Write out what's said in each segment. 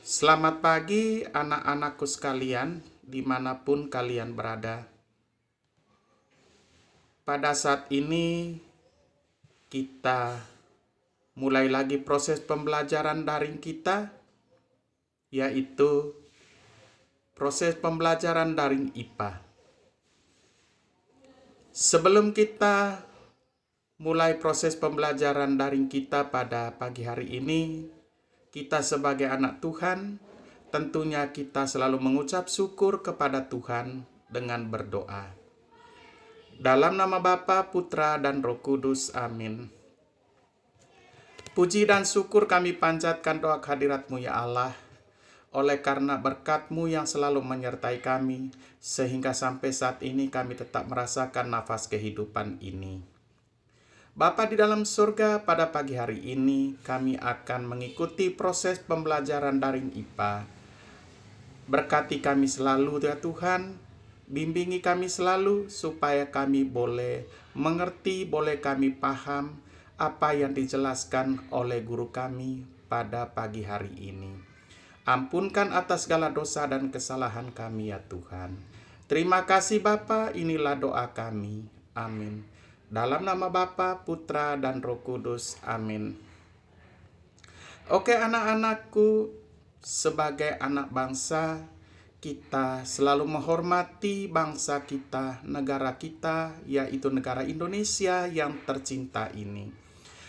Selamat pagi anak-anakku sekalian, dimanapun kalian berada. Pada saat ini kita mulai lagi proses pembelajaran daring kita, yaitu proses pembelajaran daring IPA. Sebelum kita mulai proses pembelajaran daring kita pada pagi hari ini, kita sebagai anak Tuhan, tentunya kita selalu mengucap syukur kepada Tuhan dengan berdoa. Dalam nama Bapa, Putra, dan Roh Kudus. Amin. Puji dan syukur kami panjatkan doa kehadirat-Mu ya Allah, oleh karena berkat-Mu yang selalu menyertai kami, sehingga sampai saat ini kami tetap merasakan nafas kehidupan ini. Bapa di dalam surga, pada pagi hari ini kami akan mengikuti proses pembelajaran daring IPA. Berkati kami selalu ya Tuhan, bimbingi kami selalu supaya kami boleh mengerti, boleh kami paham apa yang dijelaskan oleh guru kami pada pagi hari ini. Ampunkan atas segala dosa dan kesalahan kami ya Tuhan. Terima kasih Bapa, inilah doa kami. Amin. Dalam nama Bapa, Putra, dan Roh Kudus. Amin. Oke anak-anakku, sebagai anak bangsa, kita selalu menghormati bangsa kita, negara kita, yaitu negara Indonesia yang tercinta ini.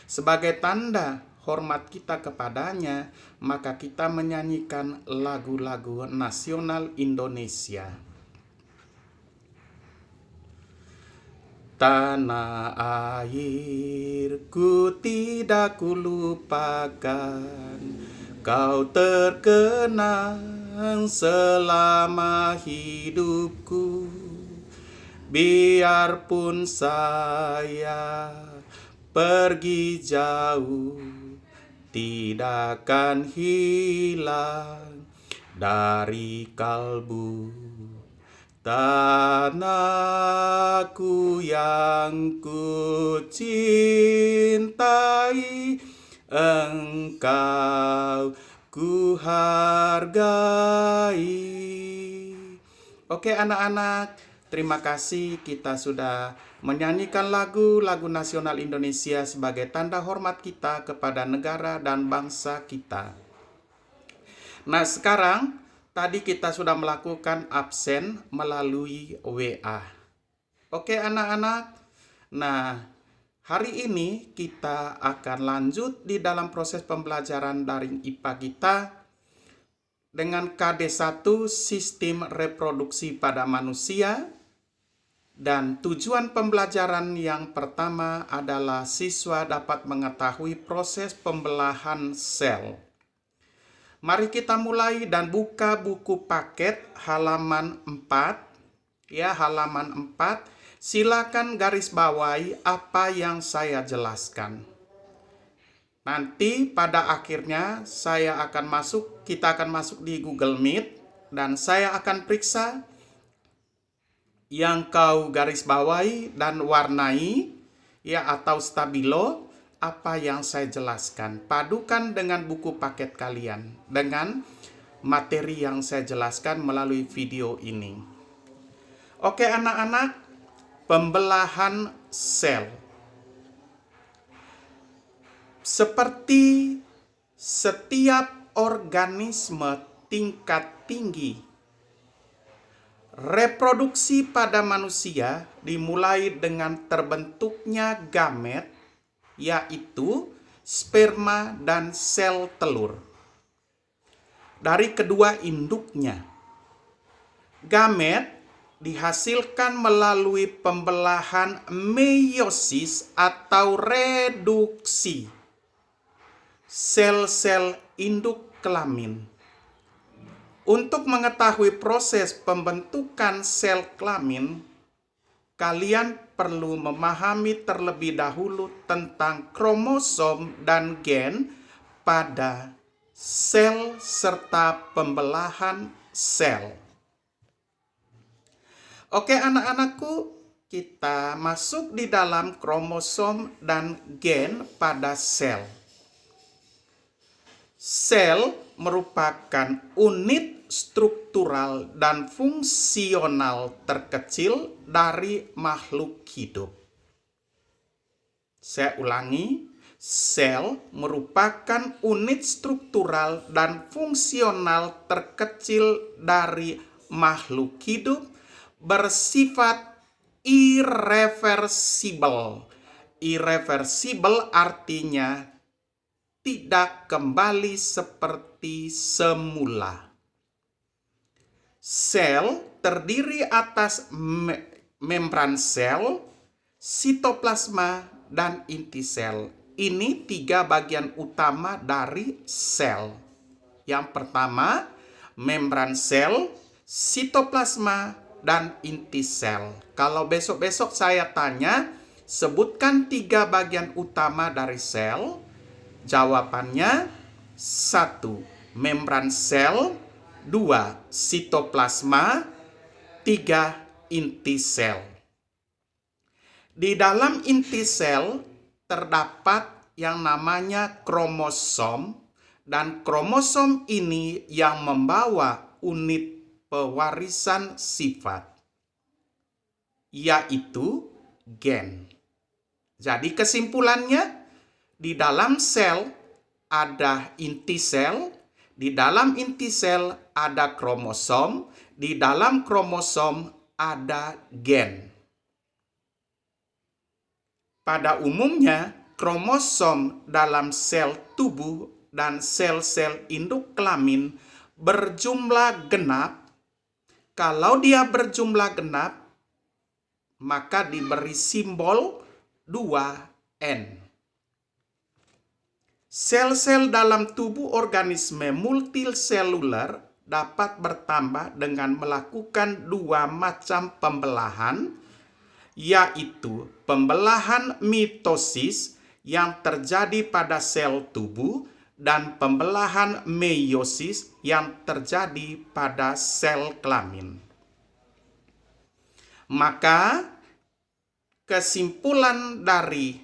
Sebagai tanda hormat kita kepadanya, maka kita menyanyikan lagu-lagu nasional Indonesia. Tanah airku tidak kulupakan, kau terkenang selama hidupku. Biarpun saya pergi jauh, tidak akan hilang dari kalbu. Tanahku yang ku cintai, engkau ku hargai. Oke anak-anak, terima kasih kita sudah menyanyikan lagu-lagu nasional Indonesia sebagai tanda hormat kita kepada negara dan bangsa kita. Nah sekarang, tadi kita sudah melakukan absen melalui WA. Oke anak-anak, nah hari ini kita akan lanjut di dalam proses pembelajaran daring IPA kita dengan KD1 Sistem Reproduksi pada Manusia. Dan tujuan pembelajaran yang pertama adalah siswa dapat mengetahui proses pembelahan sel. Mari kita mulai dan buka buku paket halaman 4. Ya, halaman 4. Silakan garis bawahi apa yang saya jelaskan. Nanti pada akhirnya kita akan masuk di Google Meet dan saya akan periksa yang kau garis bawahi dan warnai ya atau stabilo apa yang saya jelaskan. Padukan dengan buku paket kalian dengan materi yang saya jelaskan melalui video ini. Oke anak-anak, pembelahan sel. Seperti setiap organisme tingkat tinggi, reproduksi pada manusia dimulai dengan terbentuknya gamet, yaitu sperma dan sel telur. Dari kedua induknya, gamet dihasilkan melalui pembelahan meiosis atau reduksi sel-sel induk kelamin. Untuk mengetahui proses pembentukan sel kelamin, kalian perlu memahami terlebih dahulu tentang kromosom dan gen pada sel serta pembelahan sel. Oke anak-anakku, kita masuk di dalam kromosom dan gen pada sel. Sel merupakan unit struktural dan fungsional terkecil dari makhluk hidup. Saya ulangi, sel merupakan unit struktural dan fungsional terkecil dari makhluk hidup, bersifat irreversibel. Irreversibel artinya tidak kembali seperti semula. Sel terdiri atas membran sel, sitoplasma, dan inti sel. Ini 3 bagian utama dari sel. Yang pertama, membran sel, sitoplasma, dan inti sel. Kalau besok-besok saya tanya, sebutkan 3 bagian utama dari sel. Jawabannya 1. Membran sel, 2. Sitoplasma, 3. Inti sel. Di dalam inti sel terdapat yang namanya kromosom, dan kromosom ini yang membawa unit pewarisan sifat, yaitu gen. Jadi kesimpulannya, di dalam sel ada inti sel, di dalam inti sel ada kromosom, di dalam kromosom ada gen. Pada umumnya, kromosom dalam sel tubuh dan sel-sel induk kelamin berjumlah genap. Kalau dia berjumlah genap, maka diberi simbol 2N. Sel-sel dalam tubuh organisme multiseluler dapat bertambah dengan melakukan 2 macam pembelahan, yaitu pembelahan mitosis yang terjadi pada sel tubuh dan pembelahan meiosis yang terjadi pada sel kelamin. Maka kesimpulan dari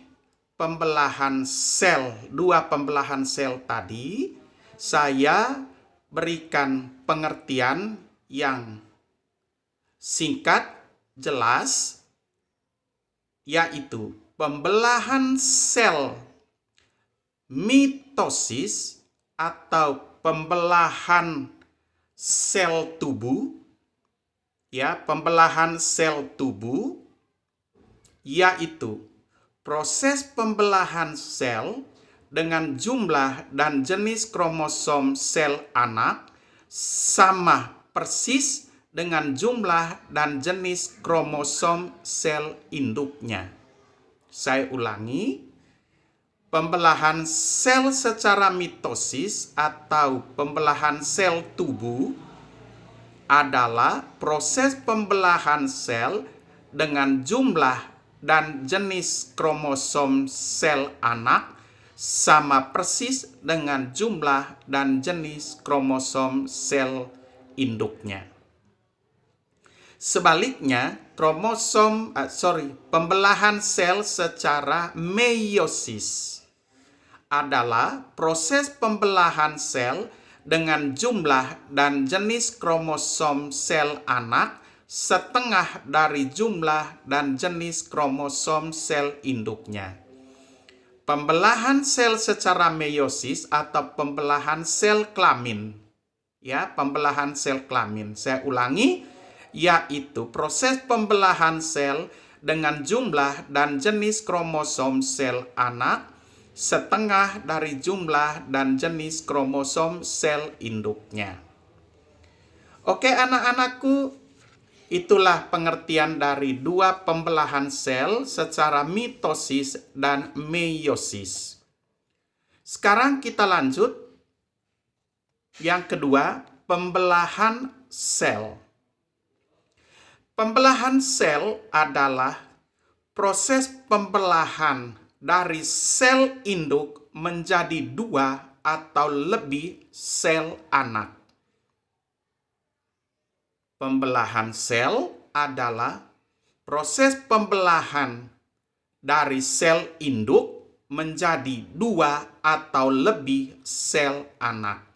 pembelahan sel, 2 pembelahan sel tadi, saya berikan pengertian yang singkat, jelas, yaitu pembelahan sel mitosis atau pembelahan sel tubuh, pembelahan sel tubuh, yaitu proses pembelahan sel dengan jumlah dan jenis kromosom sel anak sama persis dengan jumlah dan jenis kromosom sel induknya. Saya ulangi, pembelahan sel secara mitosis atau pembelahan sel tubuh adalah proses pembelahan sel dengan jumlah dan jenis kromosom sel anak sama persis dengan jumlah dan jenis kromosom sel induknya. Sebaliknya, pembelahan sel secara meiosis adalah proses pembelahan sel dengan jumlah dan jenis kromosom sel anak setengah dari jumlah dan jenis kromosom sel induknya. Pembelahan sel secara meiosis atau pembelahan sel kelamin. Pembelahan sel kelamin. Saya ulangi, yaitu proses pembelahan sel dengan jumlah dan jenis kromosom sel anak setengah dari jumlah dan jenis kromosom sel induknya. Oke, anak-anakku, itulah pengertian dari 2 pembelahan sel secara mitosis dan meiosis. Sekarang kita lanjut. Yang kedua, pembelahan sel. Pembelahan sel adalah proses pembelahan dari sel induk menjadi 2 atau lebih sel anak. Pembelahan sel adalah proses pembelahan dari sel induk menjadi 2 atau lebih sel anak.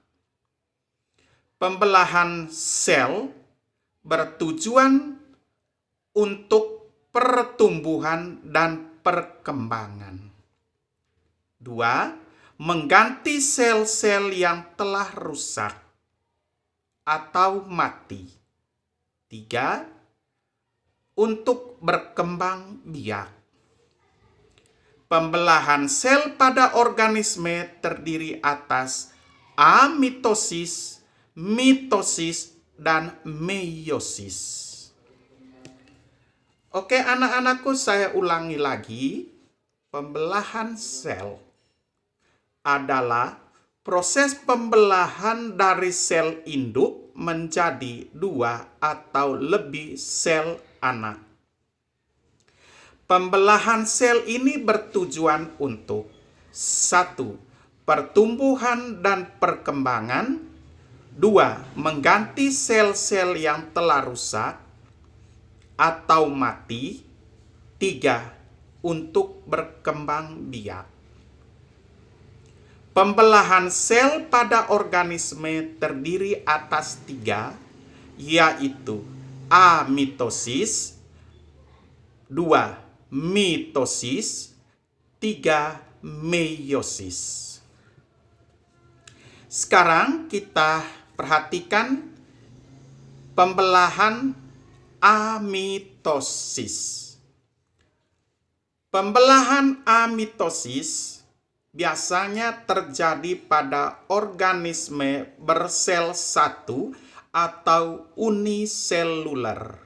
Pembelahan sel bertujuan untuk pertumbuhan dan perkembangan. 2. Mengganti sel-sel yang telah rusak atau mati. 3. Untuk berkembang biak. Pembelahan sel pada organisme terdiri atas amitosis, mitosis, dan meiosis. Oke, anak-anakku, saya ulangi lagi. Pembelahan sel adalah proses pembelahan dari sel induk menjadi 2 atau lebih sel anak. Pembelahan sel ini bertujuan untuk 1. Pertumbuhan dan perkembangan. 2. Mengganti sel-sel yang telah rusak atau mati. 3. Untuk berkembang biak. Pembelahan sel pada organisme terdiri atas 3, yaitu amitosis, 2. Mitosis, 3. Meiosis. Sekarang kita perhatikan pembelahan amitosis. Pembelahan amitosis biasanya terjadi pada organisme bersel satu atau uniseluler.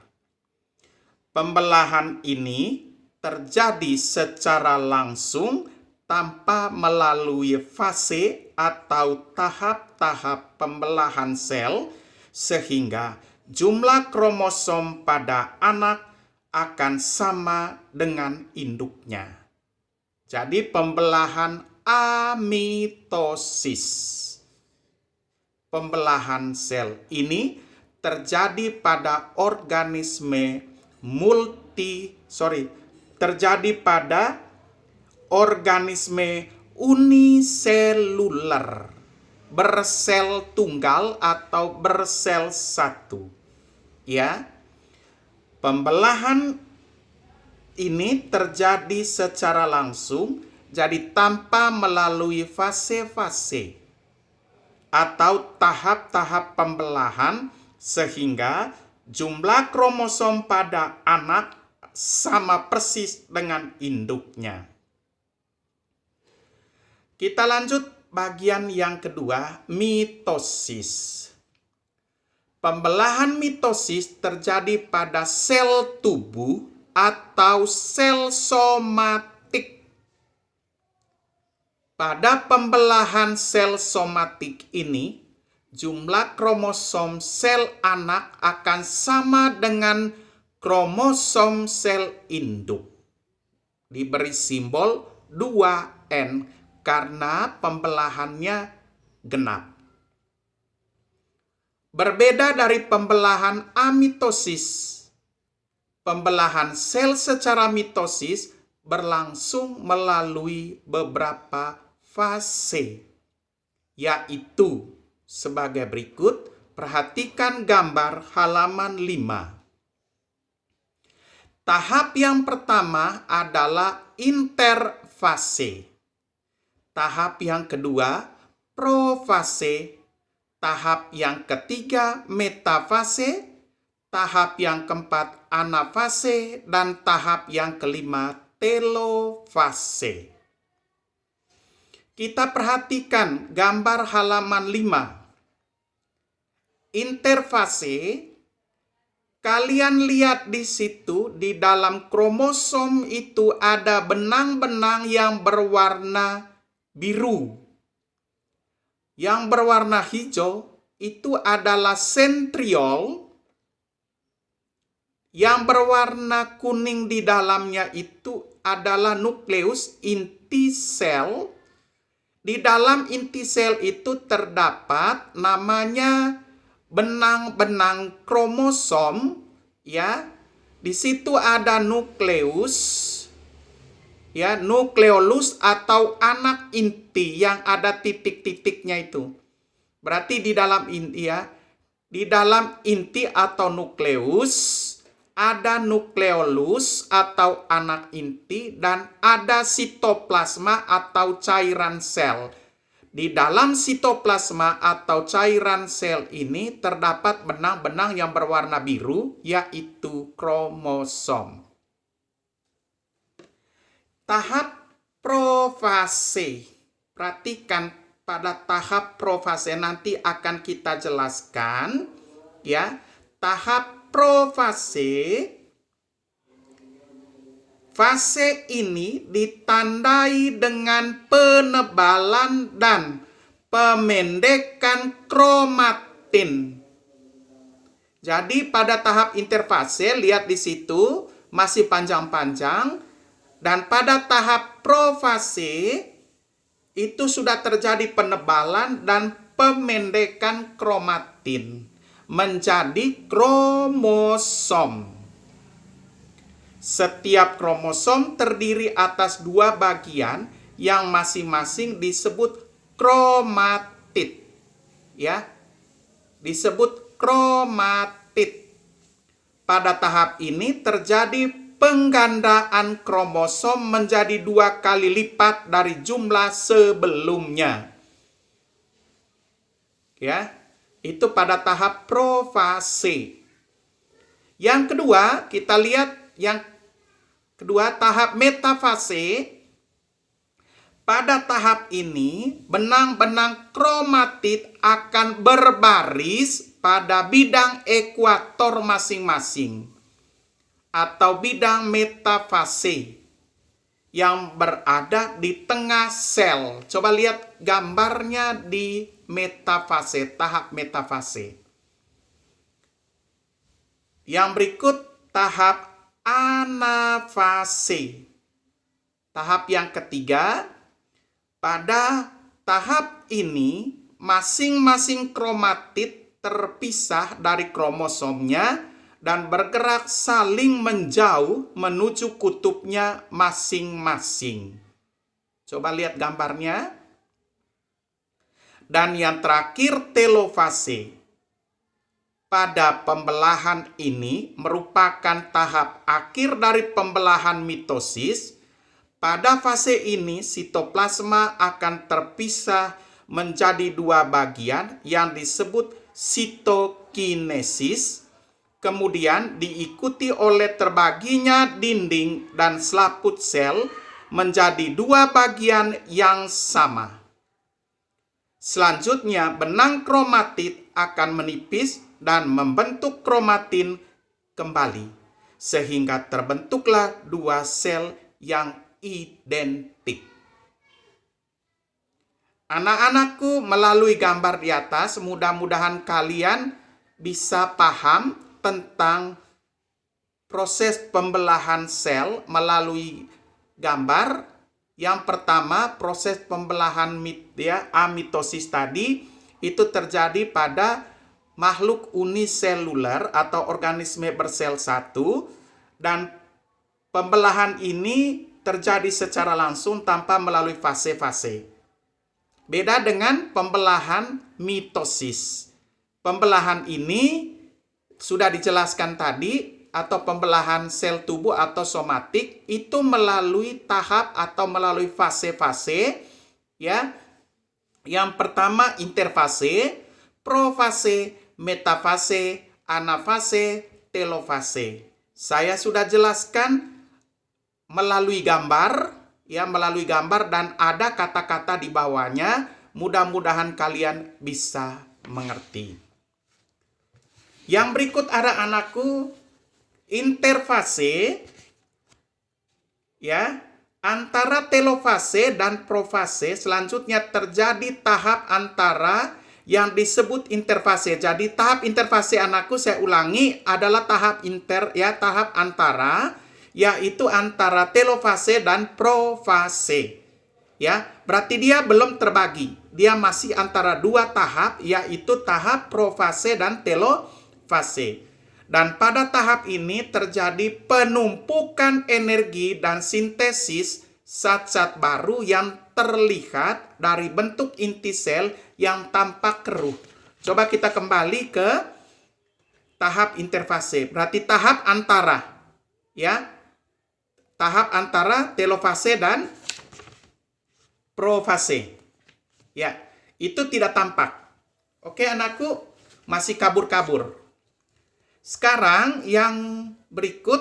Pembelahan ini terjadi secara langsung tanpa melalui fase atau tahap-tahap pembelahan sel, sehingga jumlah kromosom pada anak akan sama dengan induknya. Jadi pembelahan amitosis. Pembelahan sel ini terjadi pada organisme uniseluler, bersel tunggal atau bersel satu. Ya. Pembelahan ini terjadi secara langsung, jadi tanpa melalui fase-fase atau tahap-tahap pembelahan, sehingga jumlah kromosom pada anak sama persis dengan induknya. Kita lanjut bagian yang kedua, mitosis. Pembelahan mitosis terjadi pada sel tubuh atau sel somatik. Pada pembelahan sel somatik ini, jumlah kromosom sel anak akan sama dengan kromosom sel induk. Diberi simbol 2N karena pembelahannya genap. Berbeda dari pembelahan amitosis, pembelahan sel secara mitosis berlangsung melalui beberapa fase, yaitu sebagai berikut. Perhatikan gambar halaman 5. Tahap yang pertama adalah interfase. Tahap yang kedua, profase. Tahap yang ketiga, metafase. Tahap yang keempat, anafase. Dan tahap yang kelima, telofase. Kita perhatikan gambar halaman 5. Interfase, kalian lihat di situ, di dalam kromosom itu ada benang-benang yang berwarna biru. Yang berwarna hijau itu adalah sentriol. Yang berwarna kuning di dalamnya itu adalah nukleus inti sel. Di dalam inti sel itu terdapat namanya benang-benang kromosom, ya. Di situ ada nukleus, ya, nukleolus atau anak inti yang ada titik-titiknya itu. Berarti di dalam inti, ya, Di dalam inti atau nukleus, ada nukleolus atau anak inti, dan ada sitoplasma atau cairan sel. Di dalam sitoplasma atau cairan sel ini terdapat benang-benang yang berwarna biru, yaitu kromosom. Tahap profase. Perhatikan pada tahap profase nanti akan kita jelaskan, ya. Tahap profase, fase ini ditandai dengan penebalan dan pemendekan kromatin. Jadi pada tahap interfase, lihat di situ masih panjang-panjang, dan pada tahap profase itu sudah terjadi penebalan dan pemendekan kromatin menjadi kromosom. Setiap kromosom terdiri atas 2 bagian yang masing-masing disebut kromatid. Ya, disebut kromatid. Pada tahap ini terjadi penggandaan kromosom menjadi 2 kali lipat dari jumlah sebelumnya. Ya, itu pada tahap profase. Yang kedua, kita lihat yang kedua, tahap metafase. Pada tahap ini, benang-benang kromatid akan berbaris pada bidang ekuator masing-masing atau bidang metafase yang berada di tengah sel. Coba lihat gambarnya di metafase, tahap metafase. Yang berikut tahap anafase. Tahap yang ketiga, pada tahap ini masing-masing kromatid terpisah dari kromosomnya dan bergerak saling menjauh menuju kutubnya masing-masing. Coba lihat gambarnya. Dan yang terakhir, telofase. Pada pembelahan ini merupakan tahap akhir dari pembelahan mitosis. Pada fase ini, sitoplasma akan terpisah menjadi 2 bagian yang disebut sitokinesis, kemudian diikuti oleh terbaginya dinding dan selaput sel menjadi 2 bagian yang sama. Selanjutnya, benang kromatid akan menipis dan membentuk kromatin kembali, sehingga terbentuklah 2 sel yang identik. Anak-anakku, melalui gambar di atas, mudah-mudahan kalian bisa paham tentang proses pembelahan sel melalui gambar. Yang pertama, proses pembelahan amitosis tadi itu terjadi pada makhluk uniseluler atau organisme bersel satu, dan pembelahan ini terjadi secara langsung tanpa melalui fase-fase. Beda dengan pembelahan mitosis. Pembelahan ini sudah dijelaskan tadi, atau pembelahan sel tubuh atau somatik itu melalui tahap atau melalui fase-fase, ya. Yang pertama interfase, profase, metafase, anafase, telofase. Saya sudah jelaskan melalui gambar, ya, melalui gambar, dan ada kata-kata di bawahnya. Mudah-mudahan kalian bisa mengerti. Yang berikut ada anakku, interfase, ya, antara telofase dan profase. Selanjutnya terjadi tahap antara yang disebut interfase. Jadi tahap interfase, anakku, saya ulangi, adalah tahap tahap antara, yaitu antara telofase dan profase. Ya, berarti dia belum terbagi. Dia masih antara 2 tahap, yaitu tahap profase dan telofase. Dan pada tahap ini terjadi penumpukan energi dan sintesis zat-zat baru yang terlihat dari bentuk inti sel yang tampak keruh. Coba kita kembali ke tahap interfase, berarti tahap antara, ya, tahap antara telofase dan profase. Ya, itu tidak tampak. Oke, anakku, masih kabur-kabur. Sekarang yang berikut,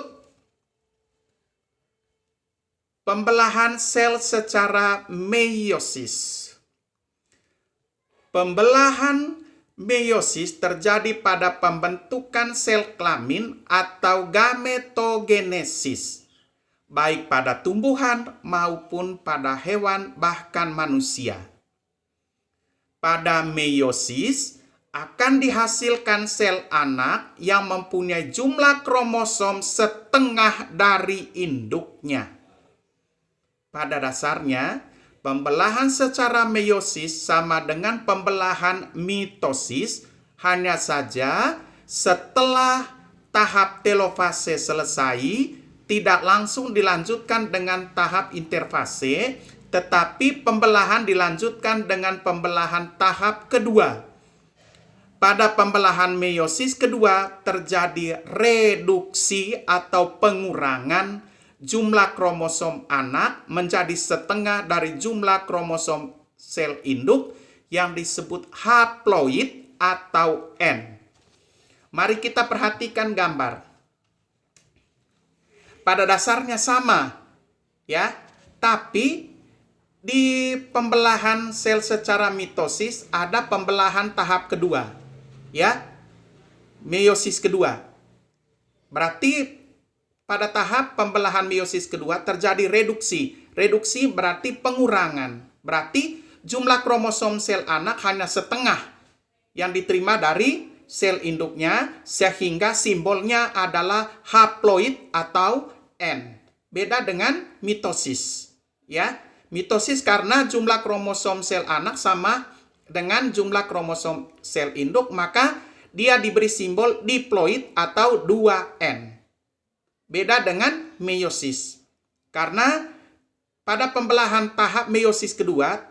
pembelahan sel secara meiosis. Pembelahan meiosis terjadi pada pembentukan sel kelamin atau gametogenesis, baik pada tumbuhan maupun pada hewan bahkan manusia. Pada meiosis akan dihasilkan sel anak yang mempunyai jumlah kromosom setengah dari induknya. Pada dasarnya, pembelahan secara meiosis sama dengan pembelahan mitosis, hanya saja setelah tahap telofase selesai, tidak langsung dilanjutkan dengan tahap interfase, tetapi pembelahan dilanjutkan dengan pembelahan tahap kedua. Pada pembelahan meiosis kedua terjadi reduksi atau pengurangan jumlah kromosom anak menjadi setengah dari jumlah kromosom sel induk yang disebut haploid atau N. Mari kita perhatikan gambar. Pada dasarnya sama, ya, tapi di pembelahan sel secara mitosis ada pembelahan tahap kedua, ya, meiosis kedua. Berarti pada tahap pembelahan meiosis kedua terjadi reduksi. Reduksi berarti pengurangan. Berarti jumlah kromosom sel anak hanya setengah yang diterima dari sel induknya, sehingga simbolnya adalah haploid atau N. Beda dengan mitosis. Ya, mitosis karena jumlah kromosom sel anak sama dengan jumlah kromosom sel induk, maka dia diberi simbol diploid atau 2N. Beda dengan meiosis. Karena pada pembelahan tahap meiosis kedua,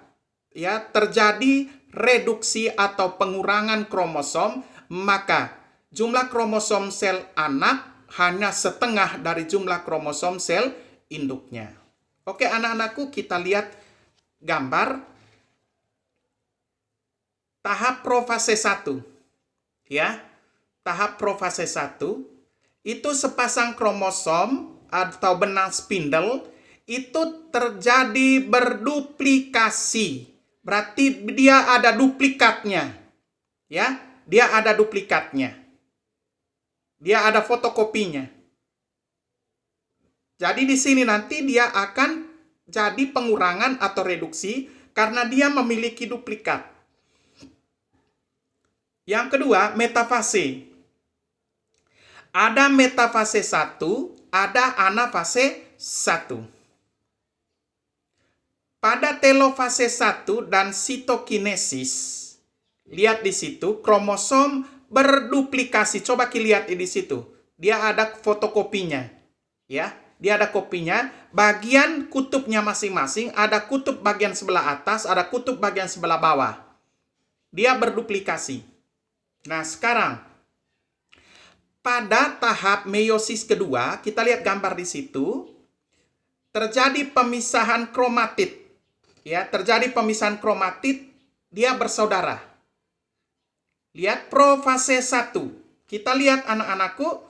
ya, terjadi reduksi atau pengurangan kromosom, maka jumlah kromosom sel anak hanya setengah dari jumlah kromosom sel induknya. Oke, anak-anakku, kita lihat gambar tahap profase 1. Ya, tahap profase 1 itu sepasang kromosom atau benang spindle itu terjadi berduplikasi. Berarti dia ada duplikatnya. Ya, dia ada duplikatnya. Dia ada fotokopinya. Jadi di sini nanti dia akan jadi pengurangan atau reduksi karena dia memiliki duplikat. Yang kedua, metafase. Ada metafase 1, ada anafase 1. Pada telofase 1 dan sitokinesis, lihat di situ kromosom berduplikasi. Coba lihat di situ. Dia ada fotokopinya. Ya, dia ada kopinya. Bagian kutubnya masing-masing, ada kutub bagian sebelah atas, ada kutub bagian sebelah bawah. Dia berduplikasi. Nah, sekarang pada tahap meiosis kedua, kita lihat gambar di situ, terjadi pemisahan kromatid. Ya, terjadi pemisahan kromatid, dia bersaudara. Lihat profase 1. Kita lihat anak-anakku,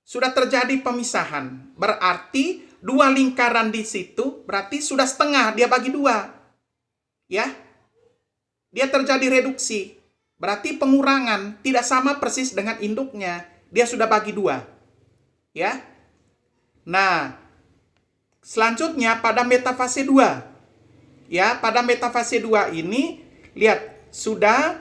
sudah terjadi pemisahan. Berarti dua lingkaran di situ, berarti sudah setengah, dia bagi dua. Ya, dia terjadi reduksi. Berarti pengurangan, tidak sama persis dengan induknya. Dia sudah bagi dua. Ya. Nah, selanjutnya pada metafase 2. Ya, pada metafase 2 ini, lihat, sudah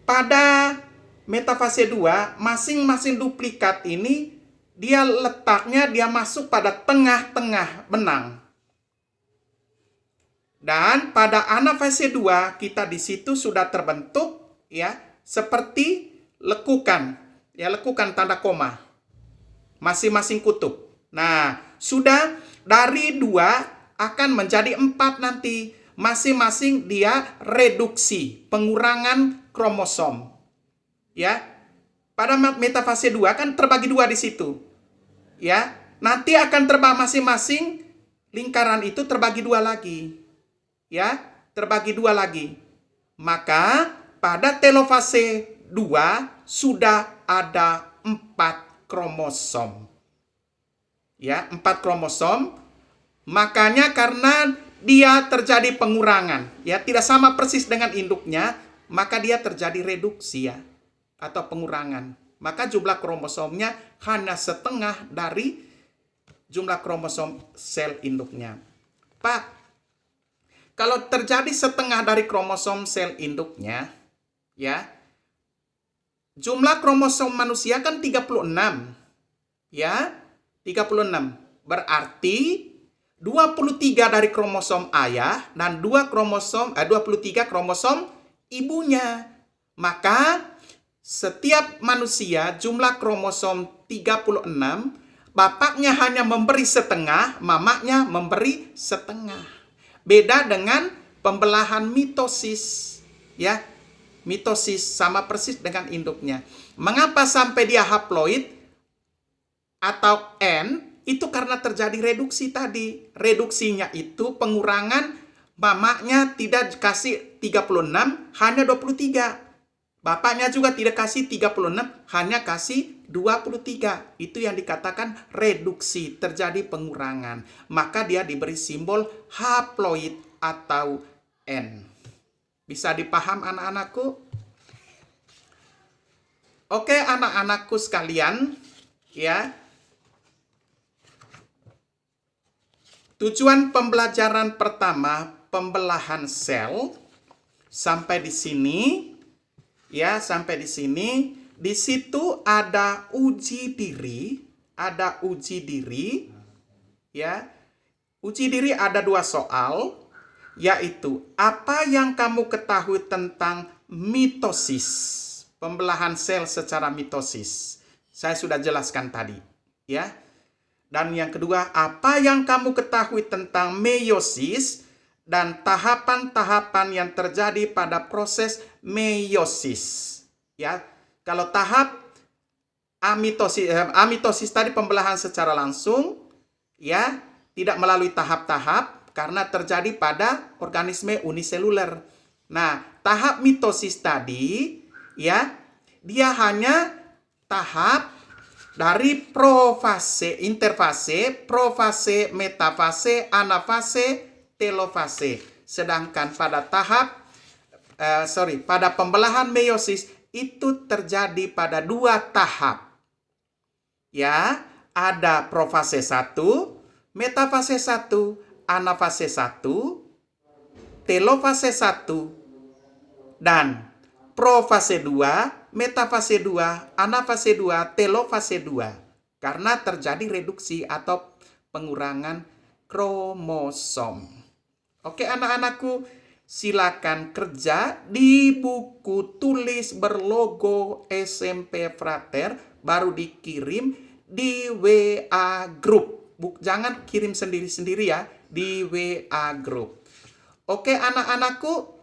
pada metafase 2, masing-masing duplikat ini, dia letaknya, dia masuk pada tengah-tengah benang. Dan pada anafase 2, kita di situ sudah terbentuk, ya, seperti lekukan. Ya, lekukan tanda koma. Masing-masing kutub. Nah, sudah dari 2 akan menjadi 4 nanti. Masing-masing dia reduksi, pengurangan kromosom. Ya. Pada metafase 2 kan terbagi dua di situ. Ya, nanti akan terbagi masing-masing lingkaran itu terbagi dua lagi. Ya, terbagi dua lagi. Maka pada telofase 2 sudah ada 4 kromosom. Ya, 4 kromosom. Makanya karena dia terjadi pengurangan, ya tidak sama persis dengan induknya, maka dia terjadi reduksi ya, atau pengurangan. Maka jumlah kromosomnya hanya setengah dari jumlah kromosom sel induknya. Pak, kalau terjadi setengah dari kromosom sel induknya, ya, jumlah kromosom manusia kan 36. Ya, 36. Berarti 23 dari kromosom ayah dan 23 kromosom ibunya. Maka setiap manusia jumlah kromosom 36, bapaknya hanya memberi setengah, mamanya memberi setengah. Beda dengan pembelahan mitosis, ya. Mitosis sama persis dengan induknya. Mengapa sampai dia haploid atau N? Itu karena terjadi reduksi tadi. Reduksinya itu pengurangan, mamanya tidak kasih 36, hanya 23. Bapaknya juga tidak kasih 36, hanya kasih 23. Itu yang dikatakan reduksi, terjadi pengurangan. Maka dia diberi simbol haploid atau N. Bisa dipaham anak-anakku? Oke, anak-anakku sekalian, ya. Tujuan pembelajaran pertama, pembelahan sel, sampai di sini, ya, sampai di sini. Di situ ada uji diri, ya. Uji diri ada 2 soal, yaitu apa yang kamu ketahui tentang mitosis, pembelahan sel secara mitosis. Saya sudah jelaskan tadi, ya. Dan yang kedua, apa yang kamu ketahui tentang meiosis dan tahapan-tahapan yang terjadi pada proses meiosis. Ya, kalau tahap amitosis tadi pembelahan secara langsung, ya, tidak melalui tahap-tahap karena terjadi pada organisme uniseluler. Nah, tahap mitosis tadi, ya, dia hanya tahap dari profase, interfase, profase, metafase, anafase, telofase. Sedangkan pada pada pembelahan meiosis itu terjadi pada 2 tahap. Ya, ada profase 1, metafase 1, anafase 1, telofase 1, dan profase 2, metafase 2, anafase 2, telofase 2. Karena terjadi reduksi atau pengurangan kromosom. Oke anak-anakku, silakan kerja di buku tulis berlogo SMP Frater, baru dikirim di WA Group. Jangan kirim sendiri-sendiri ya, di WA Group. Oke anak-anakku,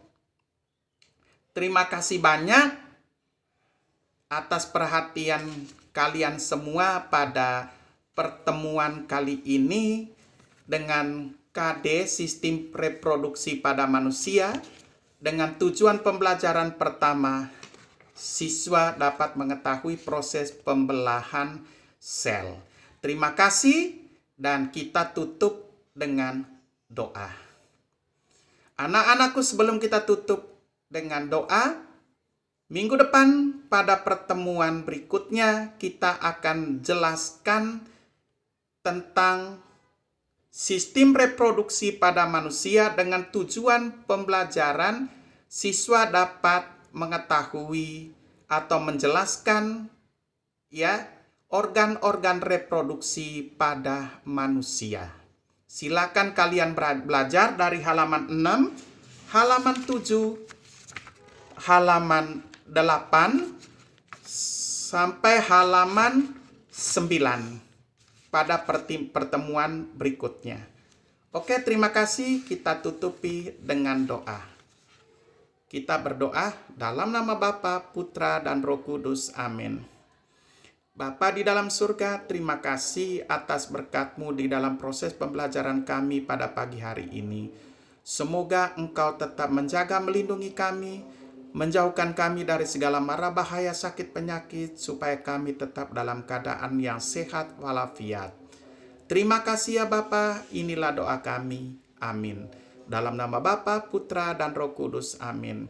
terima kasih banyak atas perhatian kalian semua pada pertemuan kali ini dengan KD Sistem Reproduksi pada Manusia, dengan tujuan pembelajaran pertama, siswa dapat mengetahui proses pembelahan sel. Terima kasih dan kita tutup dengan doa. Anak-anakku, sebelum kita tutup dengan doa, minggu depan pada pertemuan berikutnya kita akan jelaskan tentang sistem reproduksi pada manusia dengan tujuan pembelajaran siswa dapat mengetahui atau menjelaskan ya organ-organ reproduksi pada manusia. Silakan kalian belajar dari halaman 6, halaman 7, halaman 8 sampai halaman 9 pada pertemuan berikutnya. Oke, terima kasih. Kita tutupi dengan doa. Kita berdoa dalam nama Bapa, Putra, dan Roh Kudus. Amin. Bapa di dalam surga, terima kasih atas berkat-Mu di dalam proses pembelajaran kami pada pagi hari ini. Semoga Engkau tetap menjaga melindungi kami, menjauhkan kami dari segala mara bahaya sakit penyakit, supaya kami tetap dalam keadaan yang sehat walafiat. Terima kasih ya Bapa, inilah doa kami. Amin. Dalam nama Bapa, Putra, dan Roh Kudus. Amin.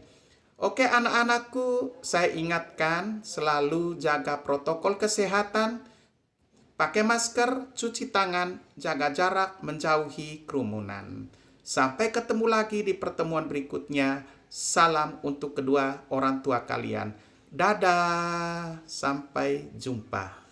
Oke anak-anakku, saya ingatkan selalu jaga protokol kesehatan, pakai masker, cuci tangan, jaga jarak, menjauhi kerumunan. Sampai ketemu lagi di pertemuan berikutnya. Salam untuk kedua orang tua kalian. Dadah, sampai jumpa.